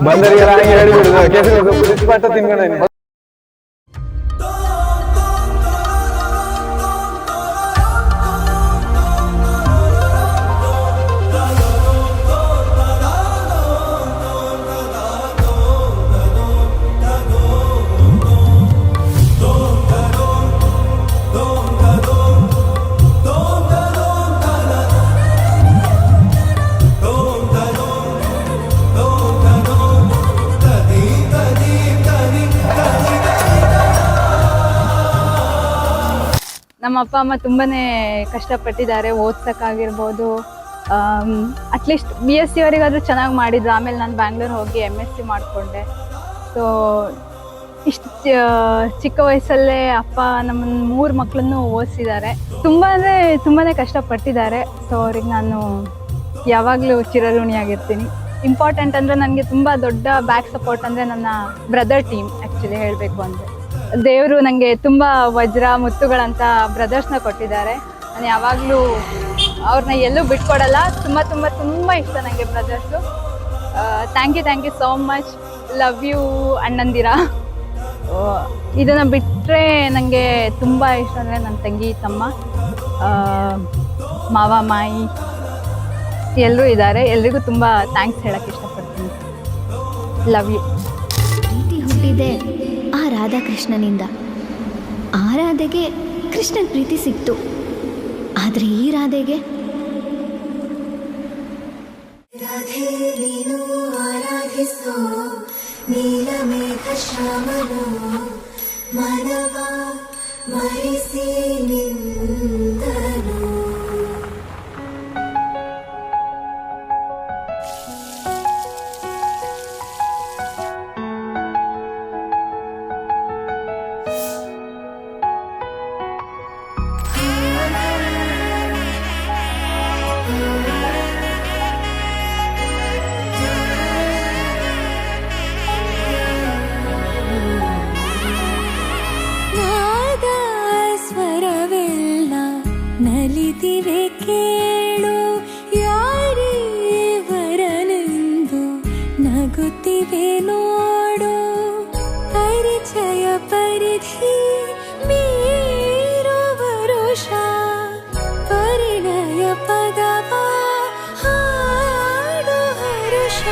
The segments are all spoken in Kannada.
ಬಂದರಿಗೆಲ್ಲ ಹಾಗೆ ಹೇಳಿಬಿಡುದು ಕೇಸರಿ ಪಟ್ಟ ತಿನ್ಕೊಂಡು ನಮ್ಮ ಅಪ್ಪ ಅಮ್ಮ ತುಂಬಾನೇ ಕಷ್ಟಪಟ್ಟಿದ್ದಾರೆ, ಓದ್ಸಕ್ಕಾಗಿರ್ಬೋದು. ಅಟ್ಲೀಸ್ಟ್ BSc ವರೆಗಾದ್ರೂ ಚೆನ್ನಾಗಿ ಮಾಡಿದ್ರು. ಆಮೇಲೆ ನಾನು ಬ್ಯಾಂಗ್ಳೂರ್ ಹೋಗಿ MSc ಮಾಡಿಕೊಂಡೆ. ಸೊ ಇಷ್ಟು ಚಿಕ್ಕ ವಯಸ್ಸಲ್ಲೇ ಅಪ್ಪ ನಮ್ಮನ್ನು 3 ಮಕ್ಕಳನ್ನು ಓದಿಸಿದ್ದಾರೆ. ತುಂಬಾನೇ ಕಷ್ಟಪಟ್ಟಿದ್ದಾರೆ. ಸೊ ಅವ್ರಿಗೆ ನಾನು ಯಾವಾಗಲೂ ಚಿರಋಣಿಯಾಗಿರ್ತೀನಿ. ಇಂಪಾರ್ಟೆಂಟ್ ಅಂದರೆ ನನಗೆ ತುಂಬ ದೊಡ್ಡ ಬ್ಯಾಕ್ ಸಪೋರ್ಟ್ ಅಂದರೆ ನನ್ನ ಬ್ರದರ್ ಟೀಮ್. ಆ್ಯಕ್ಚುಲಿ ಹೇಳಬೇಕು ಅಂದರೆ ದೇವರು ನನಗೆ ತುಂಬ ವಜ್ರ ಮುತ್ತುಗಳಂತ ಬ್ರದರ್ಸ್ನ ಕೊಟ್ಟಿದ್ದಾರೆ. ನಾನು ಯಾವಾಗಲೂ ಅವ್ರನ್ನ ಎಲ್ಲೂ ಬಿಟ್ಕೊಡಲ್ಲ. ತುಂಬ ಇಷ್ಟ ನನಗೆ brothers. Thank you so much. Love you ಅಣ್ಣಂದಿರ. ಇದನ್ನು ಬಿಟ್ಟರೆ ನನಗೆ ತುಂಬ ಇಷ್ಟ ಅಂದರೆ ನನ್ನ ತಂಗಿ ತಮ್ಮ, ಮಾವ ಮಾಯಿ ಎಲ್ಲರೂ ಇದ್ದಾರೆ. ಎಲ್ರಿಗೂ ತುಂಬ ಥ್ಯಾಂಕ್ಸ್ ಹೇಳೋಕ್ಕೆ ಇಷ್ಟಪಡ್ತೀನಿ. Love you. ಪ್ರೀತಿ ಹುಟ್ಟಿದೆ ಆ ರಾಧಾಕೃಷ್ಣನಿಂದ. ಆ ರಾಧೆಗೆ ಕೃಷ್ಣನ ಪ್ರೀತಿ ಸಿಕ್ತು. ಆದರೆ ಈ ರಾಧೆಗೆ ರಾಧೆ ನೀನು ಆರಾಧಿಸೋ ನೀಲಮೇಘ ಶ್ಯಾಮನೋ ಮನವ ಮರಿಸಿ ನಿಂದನು. ನಲಿದಿವೆ ಕೇಳು ಯಾರೇ ವರನೆಂದು ನಗುತ್ತಿವೆ ನೋಡು. ಪರಿಚಯ ಪರಿಧಿ ಮೀರು ವರುಷ ಪರಿಣಯ ಪದವ ಹಾಡು ಹರುಷ.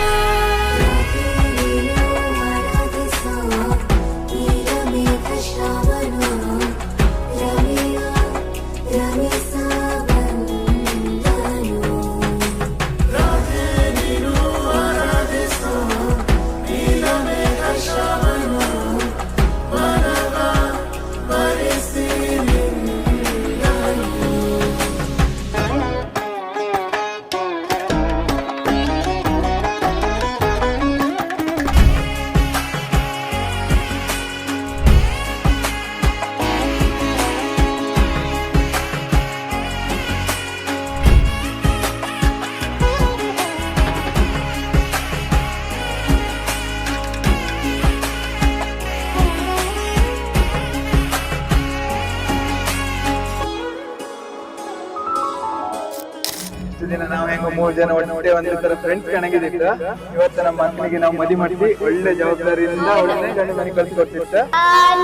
ನಾವು ಹೆಂಗ 3 ಜನ ಒಟ್ಟೆ ಒಂದೇ ತರ ಫ್ರೆಂಡ್ಸ್ ಕಣಗಿದ್ದಿತ್ತು. ಇವತ್ತು ನಮ್ಮ ಮಕ್ಕಳಿಗೆ ನಾವು ಮದಿ ಮಾಡಿ ಒಳ್ಳೆ ಜವಾಬ್ದಾರಿಯಿಂದ ಅವಳನ್ನೇ ಗಂಡು ಮನೆ ಕಳ್ಸಿಕೊಟ್ಟಿತ್ತು.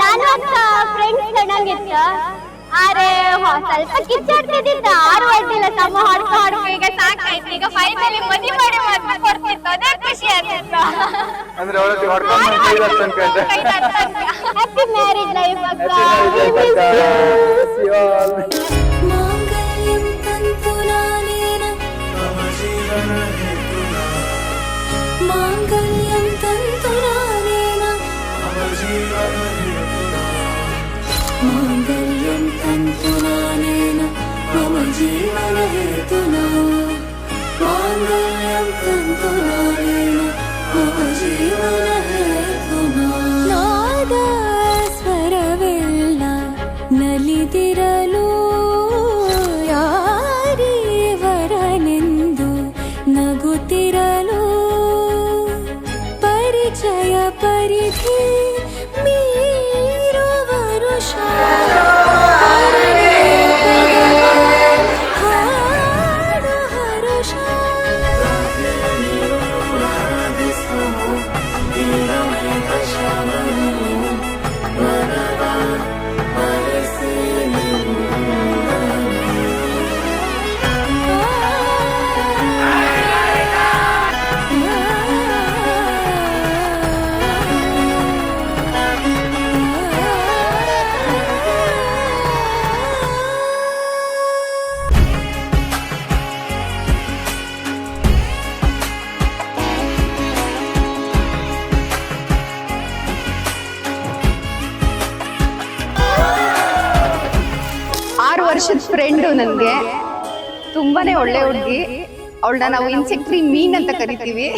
ನಾನು ಫ್ರೆಂಡ್ಸ್ ಕಣಗಿತ್ತು. ಆದ್ರೆ ಸ್ವಲ್ಪ ಕಿಚ್ಚಾಡ್ತಿದ್ದ. 6 ಅಡ್ಡಿಲ್ಲ ಸಮ ಹೊಡ್ಕೊ ಈಗ ಸಾಕಾಯ್ತು. ಈಗ ಫೈನಲಿ ಮದಿ ಮಾಡಿ ಕೊಡ್ತಿತ್ತು. ಅದೇ ಖುಷಿ ಆಗ್ತಿತ್ತು. ಅಂದ್ರೆ ಅವಳಲ್ಲಿ ಹೊಡ್ಕೊಂಡು ಹ್ಯಾಪಿ ಮ್ಯಾರೇಜ್ ಲೈಫ್ ಅಕ್ಕ. मांगल्यं तन्तुनानेन मांगल्यं तन्तुनानेन मम जीवनहेतुना मांगल्यं तन्तुनानेन मम जीवनहेतुना. ನಾದ ಸ್ವರವೆಲ್ಲ ನಲಿದಿರಲು ಫ್ರೆಂಡು ನನಗೆ ತುಂಬಾನೇ ಒಳ್ಳೆ ಹುಡುಗಿ. ಅವಳನ್ನ ನಾವು ಇನ್ಸೆಕ್ಟ್ರಿ ಮೀನ್ ಅಂತ ಕರಿತೀವಿ.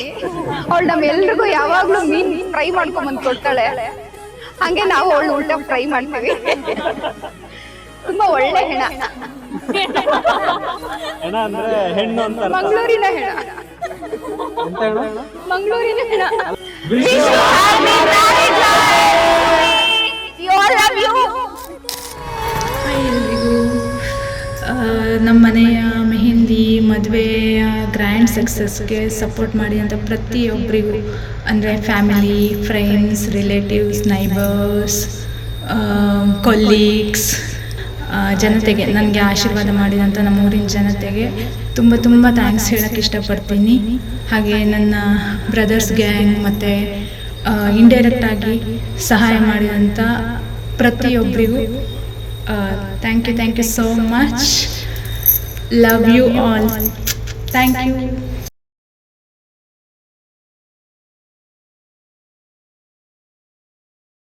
ಅವಳು ನಮ್ಮೆಲ್ರಿಗೂ ಯಾವಾಗ್ಲೂ ಮೀನ್ ಫ್ರೈ ಮಾಡ್ಕೊಂಬಂದು ಕೊಡ್ತಾಳೆ. ಹಂಗೆ ನಾವು ಅವಳು ಉಲ್ಟಾ ಫ್ರೈ ಮಾಡ್ತೀವಿ. ತುಂಬಾ ಒಳ್ಳೆ ಹೆಣ. ಹೆಣ ಅಂದ್ರೆ ಹೆಣ್ಣು ಅಂತ ಅರ್ಥ. ಮಂಗಳೂರಿನ ಹೆಣ. ಎಂತ ಹೇಳು? ಮಂಗಳೂರಿನ ಹೆಣ. ಎಲ್ರಿಗೂ ನಮ್ಮ ಮನೆಯ ಮೆಹಂದಿ ಮದುವೆಯ ಗ್ರ್ಯಾಂಡ್ ಸಕ್ಸಸ್ಗೆ ಸಪೋರ್ಟ್ ಮಾಡಿದಂಥ ಪ್ರತಿಯೊಬ್ಬರಿಗೂ, ಅಂದರೆ family, friends, relatives, neighbours, colleagues, ಜನತೆಗೆ, ನನಗೆ ಆಶೀರ್ವಾದ ಮಾಡಿದಂಥ ನಮ್ಮ ಊರಿನ ಜನತೆಗೆ ತುಂಬ ತುಂಬ ಥ್ಯಾಂಕ್ಸ್ ಹೇಳೋಕ್ಕೆ ಇಷ್ಟಪಡ್ತೀನಿ. ಹಾಗೆ ನನ್ನ ಬ್ರದರ್ಸ್ ಗ್ಯಾಂಗ್ ಮತ್ತು ಇಂಡೈರೆಕ್ಟಾಗಿ ಸಹಾಯ ಮಾಡಿದಂಥ ಪ್ರತಿಯೊಬ್ಬರಿಗೂ thank you so much. Love you all. Thank you.